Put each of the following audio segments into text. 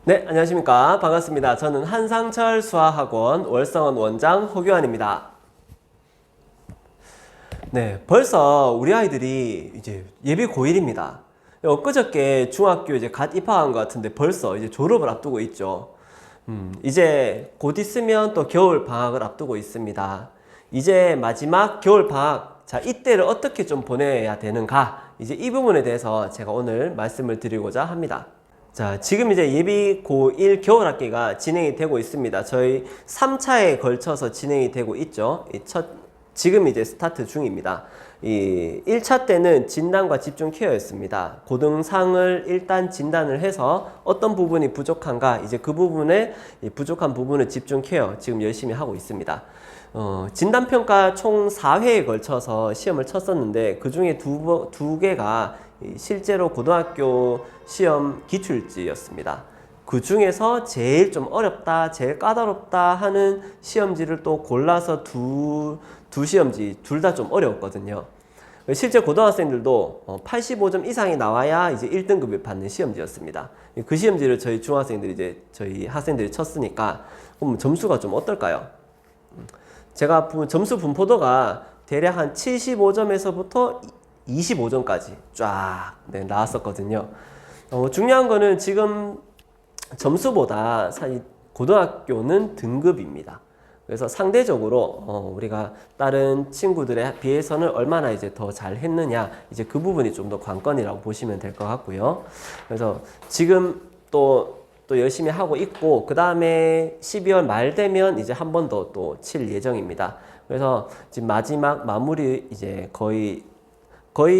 네, 안녕하십니까. 반갑습니다. 저는 한상철 수학학원 월성원 원장 허규환입니다. 네, 벌써 우리 아이들이 이제 예비 고1입니다. 엊그저께 중학교 이제 갓 입학한 것 같은데 벌써 이제 졸업을 앞두고 있죠. 이제 곧 있으면 또 겨울 방학을 앞두고 있습니다. 이제 마지막 겨울 방학, 자, 이때를 어떻게 좀 보내야 되는가? 이제 이 부분에 대해서 제가 오늘 말씀을 드리고자 합니다. 자, 지금 이제 예비 고1 겨울학기가 진행이 되고 있습니다. 저희 3차에 걸쳐서 진행이 되고 있죠. 지금 이제 스타트 중입니다. 이 1차 때는 진단과 집중 케어였습니다. 고등상을 일단 진단을 해서 어떤 부분이 부족한가, 이제 그 부분에 부족한 부분을 집중 케어 지금 열심히 하고 있습니다. 진단평가 총 4회에 걸쳐서 시험을 쳤었는데 그 중에 두 개가 실제로 고등학교 시험 기출지였습니다. 그 중에서 제일 좀 어렵다, 제일 까다롭다 하는 시험지를 또 골라서 두 시험지 둘 다 좀 어려웠거든요. 실제 고등학생들도 85점 이상이 나와야 이제 1등급을 받는 시험지였습니다. 그 시험지를 저희 중학생들이 이제 저희 학생들이 쳤으니까 그럼 점수가 좀 어떨까요? 제가 점수 분포도가 대략 한 75점에서부터 25점까지 쫙 나왔었거든요. 중요한 거는 지금 점수보다 사실 고등학교는 등급입니다. 그래서 상대적으로 우리가 다른 친구들에 비해서는 얼마나 이제 더 잘 했느냐, 이제 그 부분이 좀 더 관건이라고 보시면 될 것 같고요. 그래서 지금 또 열심히 하고 있고, 그 다음에 12월 말 되면 이제 한 번 더 또 칠 예정입니다. 그래서 지금 마지막 마무리 이제 거의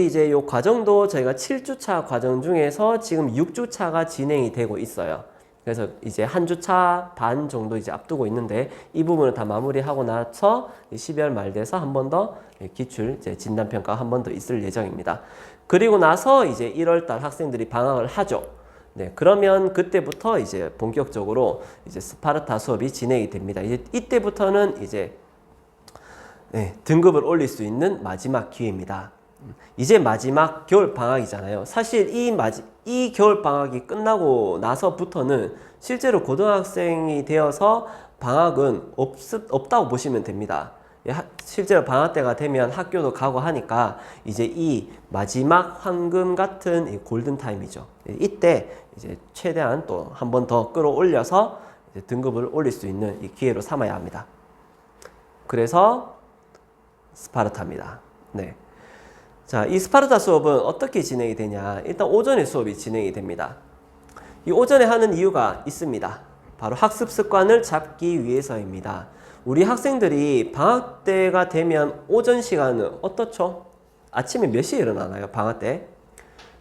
이제 요 과정도 저희가 7주차 과정 중에서 지금 6주차가 진행이 되고 있어요. 그래서 이제 한 주차 반 정도 이제 앞두고 있는데 이 부분을 다 마무리하고 나서 12월 말 돼서 한 번 더 기출 이제 진단평가 한 번 더 있을 예정입니다. 그리고 나서 이제 1월 달 학생들이 방학을 하죠. 네, 그러면 그때부터 이제 본격적으로 이제 스파르타 수업이 진행이 됩니다. 이제 이때부터는 이제 등급을 올릴 수 있는 마지막 기회입니다. 이제 마지막 겨울 방학이잖아요. 사실 이 겨울 방학이 끝나고 나서부터는 실제로 고등학생이 되어서 방학은 없다고 보시면 됩니다. 실제로 방학 때가 되면 학교도 가고 하니까 이제 이 마지막 황금 같은 이 골든 타임이죠. 이때 이제 최대한 또 한 번 더 끌어올려서 이제 등급을 올릴 수 있는 이 기회로 삼아야 합니다. 그래서 스파르타입니다. 네. 자, 이 스파르타 수업은 어떻게 진행이 되냐? 일단 오전에 수업이 진행이 됩니다. 이 오전에 하는 이유가 있습니다. 바로 학습 습관을 잡기 위해서입니다. 우리 학생들이 방학 때가 되면 오전 시간은 어떻죠? 아침에 몇 시에 일어나나요? 방학 때?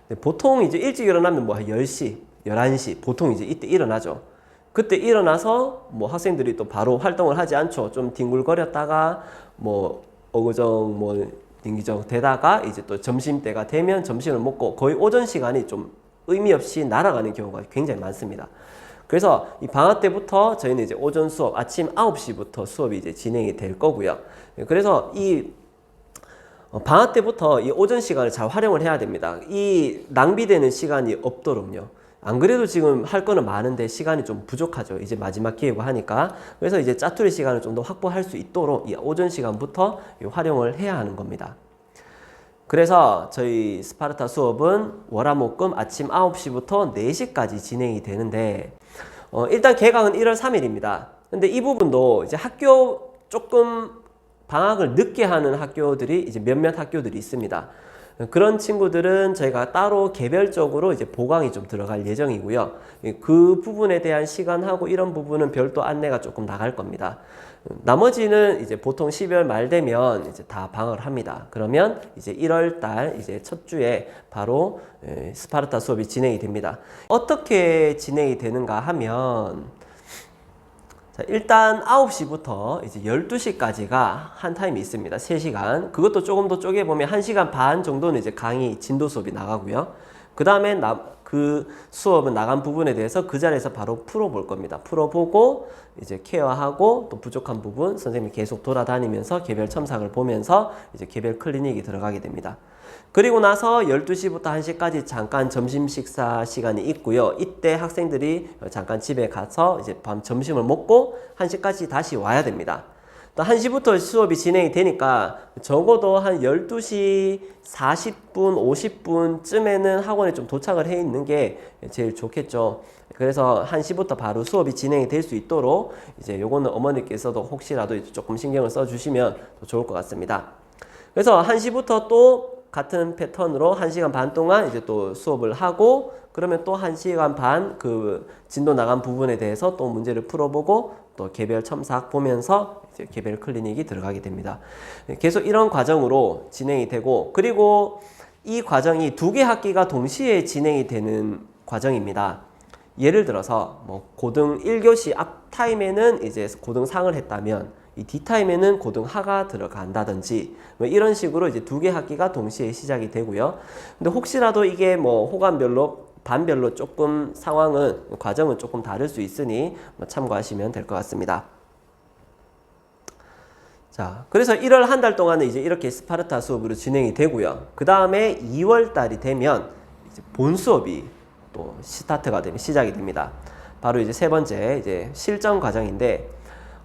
네, 보통 이제 일찍 일어나면 뭐 10시, 11시 보통 이제 이때 일어나죠. 그때 일어나서 뭐 학생들이 또 바로 활동을 하지 않죠. 좀 뒹굴거렸다가 뭐 어그정 딩기정 되다가 이제 또 점심때가 되면 점심을 먹고 거의 오전 시간이 좀 의미 없이 날아가는 경우가 굉장히 많습니다. 그래서 이 방학 때부터 저희는 이제 오전 수업 아침 9시부터 수업이 이제 진행이 될 거고요. 그래서 이 방학 때부터 이 오전 시간을 잘 활용을 해야 됩니다. 이 낭비되는 시간이 없도록요. 안 그래도 지금 할 거는 많은데 시간이 좀 부족하죠. 이제 마지막 기회고 하니까. 그래서 이제 짜투리 시간을 좀 더 확보할 수 있도록 이 오전 시간부터 활용을 해야 하는 겁니다. 그래서 저희 스파르타 수업은 월화목금 아침 9시부터 4시까지 진행이 되는데 일단 개강은 1월 3일입니다. 근데 이 부분도 이제 학교 조금 방학을 늦게 하는 학교들이 이제 몇몇 학교들이 있습니다. 그런 친구들은 저희가 따로 개별적으로 이제 보강이 좀 들어갈 예정이고요. 그 부분에 대한 시간하고 이런 부분은 별도 안내가 조금 나갈 겁니다. 나머지는 이제 보통 12월 말 되면 이제 다 방학을 합니다. 그러면 이제 1월 달 이제 첫 주에 바로 스파르타 수업이 진행이 됩니다. 어떻게 진행이 되는가 하면 일단 9시부터 이제 12시까지가 한 타임이 있습니다. 3시간. 그것도 조금 더 쪼개보면 1시간 반 정도는 이제 강의 진도 수업이 나가고요. 그 다음에 그 수업은 나간 부분에 대해서 그 자리에서 바로 풀어볼 겁니다. 풀어보고 이제 케어하고 또 부족한 부분 선생님이 계속 돌아다니면서 개별 첨삭을 보면서 이제 개별 클리닉이 들어가게 됩니다. 그리고 나서 12시부터 1시까지 잠깐 점심 식사 시간이 있고요. 이때 학생들이 잠깐 집에 가서 이제 밤 점심을 먹고 1시까지 다시 와야 됩니다. 또 1시부터 수업이 진행이 되니까 적어도 한 12시 40분, 50분쯤에는 학원에 좀 도착을 해 있는 게 제일 좋겠죠. 그래서 1시부터 바로 수업이 진행이 될 수 있도록 이제 요거는 어머니께서도 혹시라도 조금 신경을 써 주시면 좋을 것 같습니다. 그래서 1시부터 또 같은 패턴으로 1시간 반 동안 이제 또 수업을 하고, 그러면 또 1시간 반 그 진도 나간 부분에 대해서 또 문제를 풀어보고 또 개별 첨삭 보면서 이제 개별 클리닉이 들어가게 됩니다. 계속 이런 과정으로 진행이 되고, 그리고 이 과정이 2개 학기가 동시에 진행이 되는 과정입니다. 예를 들어서 뭐 고등 1교시 앞 타임에는 이제 고등 상을 했다면 이 D타임에는 고등 하가 들어간다든지 뭐 이런 식으로 이제 2개 학기가 동시에 시작이 되고요. 근데 혹시라도 이게 뭐 호감별로 반별로 조금 상황은 과정은 조금 다를 수 있으니 뭐 참고하시면 될 것 같습니다. 자, 그래서 1월 한 달 동안은 이제 이렇게 스파르타 수업으로 진행이 되고요. 그 다음에 2월 달이 되면 이제 본 수업이 또 스타트가 되면 시작이 됩니다. 바로 이제 세 번째 이제 실전 과정인데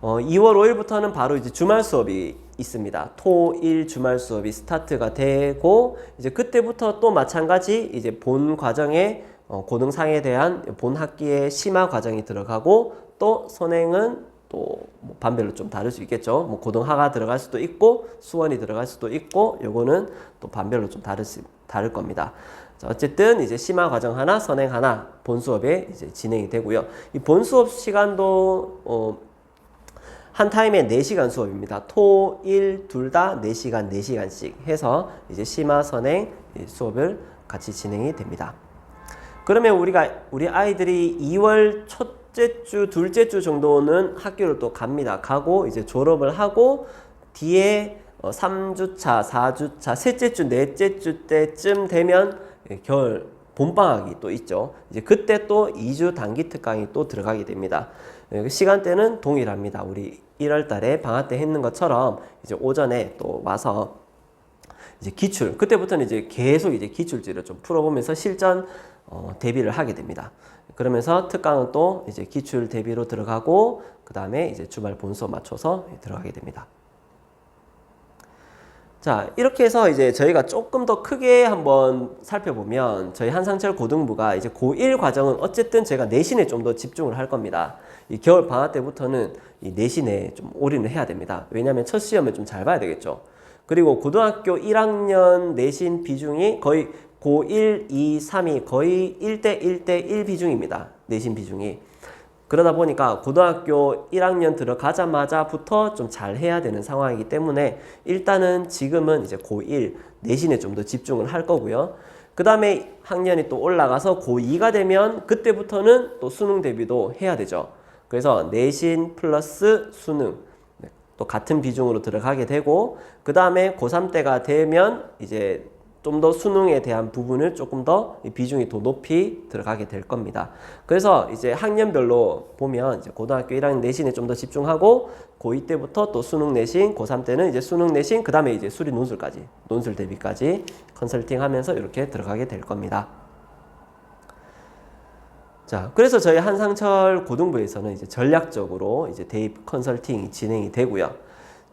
2월 5일부터는 바로 이제 주말 수업이 있습니다. 토, 일 주말 수업이 스타트가 되고, 이제 그때부터 또 마찬가지 이제 본 과정에 고등상에 대한 본 학기의 심화 과정이 들어가고, 또 선행은 또 뭐 반별로 좀 다를 수 있겠죠. 뭐 고등하가 들어갈 수도 있고 수원이 들어갈 수도 있고, 요거는 또 반별로 좀 다를 겁니다. 자, 어쨌든 이제 심화 과정 하나, 선행 하나 본 수업에 이제 진행이 되고요. 이 본 수업 시간도 한 타임에 4시간 수업입니다. 토, 일 둘 다 4시간, 4시간씩 해서 이제 심화, 선행 수업을 같이 진행이 됩니다. 그러면 우리 아이들이 2월 첫째 주, 둘째 주 정도는 학교를 또 갑니다. 가고 이제 졸업을 하고 뒤에 3주차, 4주차, 셋째 주, 넷째 주 때쯤 되면 겨울 봄방학이 또 있죠. 이제 그때 또 2주 단기 특강이 또 들어가게 됩니다. 시간대는 동일합니다. 우리 1월 달에 방학 때 했는 것처럼 이제 오전에 또 와서 이제 기출, 그때부터는 이제 계속 이제 기출지를 좀 풀어보면서 실전 대비를 하게 됩니다. 그러면서 특강은 또 이제 기출 대비로 들어가고, 그 다음에 이제 주말 본수업 맞춰서 들어가게 됩니다. 자, 이렇게 해서 이제 저희가 조금 더 크게 한번 살펴보면, 저희 한상철 고등부가 이제 고1 과정은 어쨌든 제가 내신에 좀 더 집중을 할 겁니다. 이 겨울 방학 때부터는 이 내신에 좀 올인을 해야 됩니다. 왜냐하면 첫 시험을 좀 잘 봐야 되겠죠. 그리고 고등학교 1학년 내신 비중이 거의 고1, 2, 3이 거의 1대 1대 1 비중입니다. 내신 비중이. 그러다 보니까 고등학교 1학년 들어가자마자부터 좀 잘 해야 되는 상황이기 때문에 일단은 지금은 이제 고1 내신에 좀 더 집중을 할 거고요. 그 다음에 학년이 또 올라가서 고2가 되면 그때부터는 또 수능 대비도 해야 되죠. 그래서 내신 플러스 수능 또 같은 비중으로 들어가게 되고, 그 다음에 고3 때가 되면 이제 좀 더 수능에 대한 부분을 조금 더 비중이 더 높이 들어가게 될 겁니다. 그래서 이제 학년별로 보면 이제 고등학교 1학년 내신에 좀 더 집중하고, 고2 때부터 또 수능 내신, 고3 때는 이제 수능 내신, 그 다음에 이제 수리 논술까지, 논술 대비까지 컨설팅 하면서 이렇게 들어가게 될 겁니다. 자, 그래서 저희 한상철 고등부에서는 이제 전략적으로 이제 대입 컨설팅이 진행이 되고요.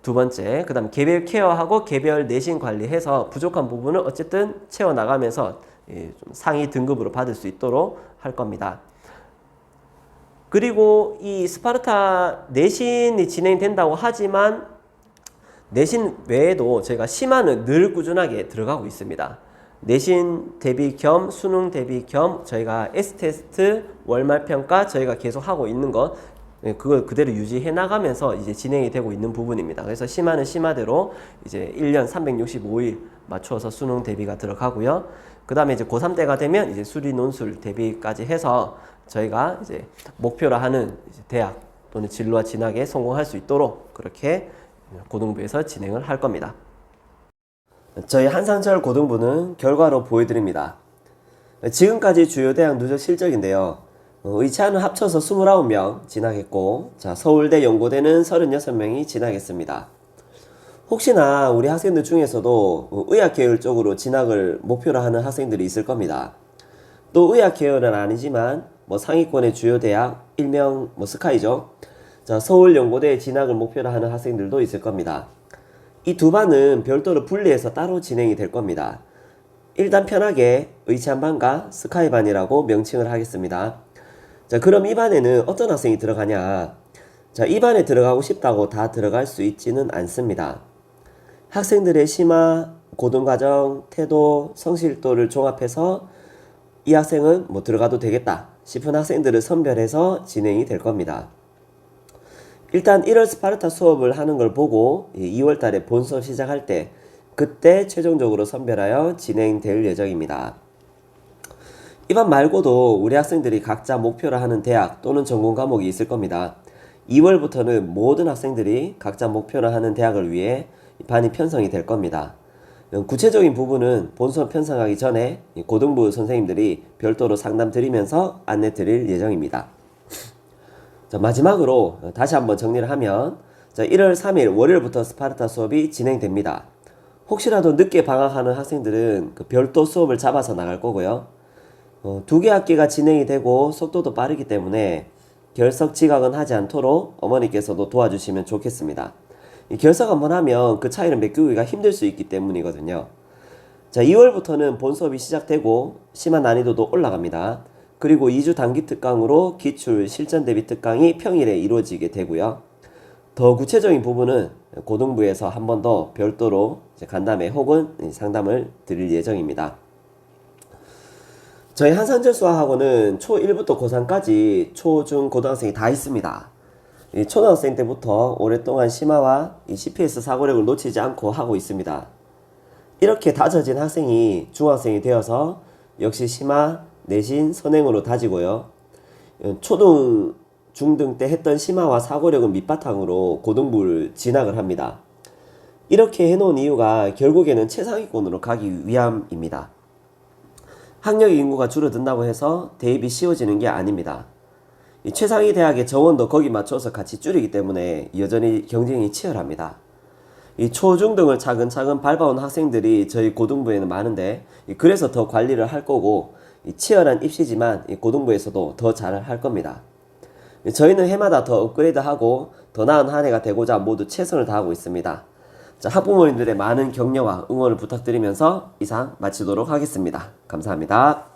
두 번째, 그 다음 개별 케어하고 개별 내신 관리해서 부족한 부분을 어쨌든 채워나가면서 좀 상위 등급으로 받을 수 있도록 할 겁니다. 그리고 이 스파르타 내신이 진행된다고 하지만 내신 외에도 저희가 심화는 늘 꾸준하게 들어가고 있습니다. 내신 대비 겸 수능 대비 겸 저희가 S테스트 월말평가 저희가 계속 하고 있는 것, 그걸 그대로 유지해 나가면서 이제 진행이 되고 있는 부분입니다. 그래서 심화는 심화대로 이제 1년 365일 맞추어서 수능 대비가 들어가고요. 그 다음에 이제 고3 때가 되면 이제 수리 논술 대비까지 해서 저희가 이제 목표로 하는 이제 대학 또는 진로와 진학에 성공할 수 있도록 그렇게 고등부에서 진행을 할 겁니다. 저희 한상철 고등부는 결과로 보여드립니다. 지금까지 주요 대학 누적 실적인데요. 의차는 합쳐서 29명 진학했고, 자, 서울대 연고대는 36명이 진학했습니다. 혹시나 우리 학생들 중에서도 의학 계열 쪽으로 진학을 목표로 하는 학생들이 있을 겁니다. 또 의학 계열은 아니지만 상위권의 주요 대학, 일명 스카이죠. 자, 서울연고대에 진학을 목표로 하는 학생들도 있을 겁니다. 이 두 반은 별도로 분리해서 따로 진행이 될 겁니다. 일단 편하게 의치한반과 스카이반이라고 명칭을 하겠습니다. 자, 그럼 이 반에는 어떤 학생이 들어가냐? 자, 이 반에 들어가고 싶다고 다 들어갈 수 있지는 않습니다. 학생들의 심화, 고등과정, 태도, 성실도를 종합해서 이 학생은 들어가도 되겠다 싶은 학생들을 선별해서 진행이 될 겁니다. 일단 1월 스파르타 수업을 하는 걸 보고 2월 달에 본 수업 시작할 때 그때 최종적으로 선별하여 진행될 예정입니다. 이 반 말고도 우리 학생들이 각자 목표로 하는 대학 또는 전공 과목이 있을 겁니다. 2월부터는 모든 학생들이 각자 목표로 하는 대학을 위해 반이 편성이 될 겁니다. 구체적인 부분은 본 수업 편성하기 전에 고등부 선생님들이 별도로 상담 드리면서 안내 드릴 예정입니다. 자, 마지막으로 다시 한번 정리를 하면 1월 3일 월요일부터 스파르타 수업이 진행됩니다. 혹시라도 늦게 방학하는 학생들은 별도 수업을 잡아서 나갈 거고요. 2개 학기가 진행이 되고 속도도 빠르기 때문에 결석 지각은 하지 않도록 어머니께서도 도와주시면 좋겠습니다. 결석 한번 하면 그 차이를 메꾸기가 힘들 수 있기 때문이거든요. 자, 2월부터는 본 수업이 시작되고 심화 난이도도 올라갑니다. 그리고 2주 단기 특강으로 기출 실전 대비 특강이 평일에 이루어지게 되고요. 더 구체적인 부분은 고등부에서 한 번 더 별도로 간담회 혹은 상담을 드릴 예정입니다. 저희 한산절 수학학원은 초1부터 고3까지 초, 중, 고등학생이 다 있습니다. 초등학생 때부터 오랫동안 심화와 CPS 사고력을 놓치지 않고 하고 있습니다. 이렇게 다져진 학생이 중학생이 되어서 역시 심화, 내신, 선행으로 다지고요. 초등, 중등 때 했던 심화와 사고력은 밑바탕으로 고등부를 진학을 합니다. 이렇게 해놓은 이유가 결국에는 최상위권으로 가기 위함입니다. 학력 인구가 줄어든다고 해서 대입이 쉬워지는 게 아닙니다. 이 최상위 대학의 정원도 거기 맞춰서 같이 줄이기 때문에 여전히 경쟁이 치열합니다. 이 초중등을 차근차근 밟아온 학생들이 저희 고등부에는 많은데 그래서 더 관리를 할 거고 치열한 입시지만 고등부에서도 더 잘 할 겁니다. 저희는 해마다 더 업그레이드하고 더 나은 한 해가 되고자 모두 최선을 다하고 있습니다. 자, 학부모님들의 많은 격려와 응원을 부탁드리면서 이상 마치도록 하겠습니다. 감사합니다.